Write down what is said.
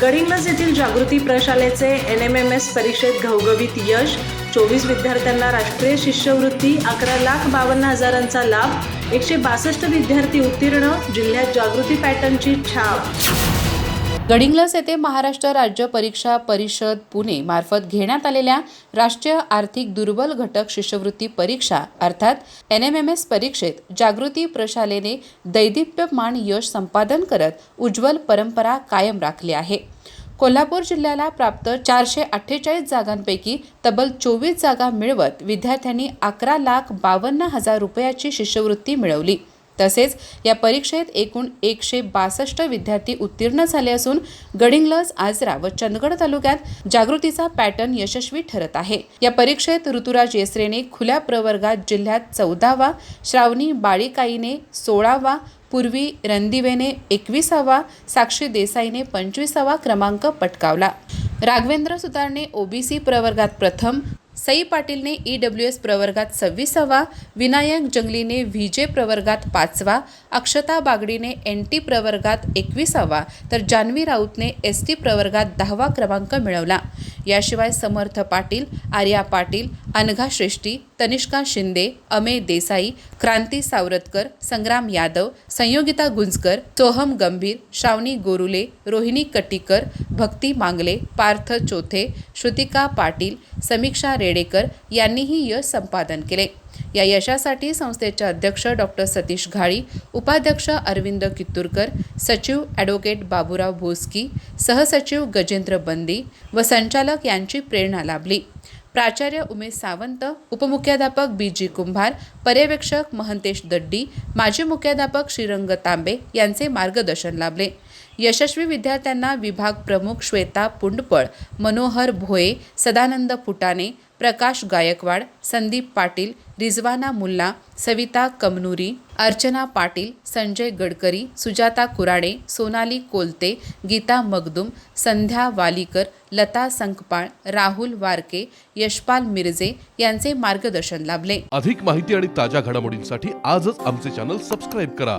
गडिंग्लज येथील जागृती प्रशालेचे NMMS परीक्षेत घवघवीत यश. 24 विद्यार्थ्यांना राष्ट्रीय शिष्यवृत्ती, 11,52,000चा लाभ, 162 विद्यार्थी उत्तीर्ण. जिल्ह्यात जागृती पॅटर्नची छाप. गडिंग्लज येथे महाराष्ट्र राज्य परीक्षा परिषद पुणे मार्फत घेण्यात आलेल्या राष्ट्रीय आर्थिक दुर्बल घटक शिष्यवृत्ती परीक्षा अर्थात NMMS परीक्षेत जागृती प्रशालेने दैदिप्यमान यश संपादन करत उज्ज्वल परंपरा कायम राखली आहे. कोल्हापूर जिल्ह्याला प्राप्त 448 जागांपैकी तब्बल 24 जागा मिळवत विद्यार्थ्यांनी 11,52,000 रुपयाची शिष्यवृत्ती मिळवली. तसेच या परीक्षेत एकूण 162 विद्यार्थी उत्तीर्ण झाले असून गडिंग्लज, आजरा व चंदगड तालुक्यात जागृतीचा पॅटर्न यशस्वी ठरत आहे. या परीक्षेत ऋतुराज येसरेने खुल्या प्रवर्गात जिल्ह्यात 14वा, श्रावणी बाळीकाईने 16वा, पूर्वी रणदिवेने 21वा, साक्षी देसाईने 25वा क्रमांक पटकावला. राघवेंद्र सुतारने OBC प्रवर्गात प्रथम, सई पाटीलने EWS प्रवर्गात 26वा, विनायक जंगलीने VJ प्रवर्गात 5वा, अक्षता बागडीने NT प्रवर्गात 21वा तर जान्हवी राऊतने ST प्रवर्गात 10वा क्रमांक मिळवला. याशिवाय समर्थ पाटील, आर्या पाटील, अनघा श्रेष्ठी, तनिष्का शिंदे, अमेय देसाई, क्रांती सावरतकर, संग्राम यादव, संयोगिता गुंजकर, सोहम गंभीर, श्रावणी गोरुले, रोहिणी कटीकर, भक्ती मांगले, पार्थ चोथे, श्रुतिका पाटील, समीक्षा रेडेकर यांनीही यश संपादन केले. या यशासाठी संस्थेचे अध्यक्ष डॉक्टर सतीश घाळी, उपाध्यक्ष अरविंद कित्तूरकर, सचिव ॲडव्होकेट बाबूराव भोसकी, सहसचिव गजेंद्र बंदी व संचालक यांची प्रेरणा लाभली. प्राचार्य उमेश सावंत, उपमुख्याध्यापक BG कुंभार, पर्यवेक्षक महंतेश दड्डी, माजी मुख्याध्यापक श्रीरंग तांबे यांचे मार्गदर्शन लाभले. यशस्वी विद्यार्थ्यांना विभाग प्रमुख श्वेता पुंडपळ, मनोहर भोये, सदानंद फुटाणे, प्रकाश गायकवाड, संदीप पाटील, रिजवाना मुल्ला, सविता कमनुरी, अर्चना पाटील, संजय गडकरी, सुजाता कुराडे, सोनाली कोलते, गीता मगदुम, संध्या वालीकर, लता संकपाळ, राहुल वारके, यशपाल मिरजे यांचे मार्गदर्शन लाभले. अधिक माहिती आणि ताज्या घडामोडींसाठी आजच आमचे चॅनल सबस्क्राईब करा.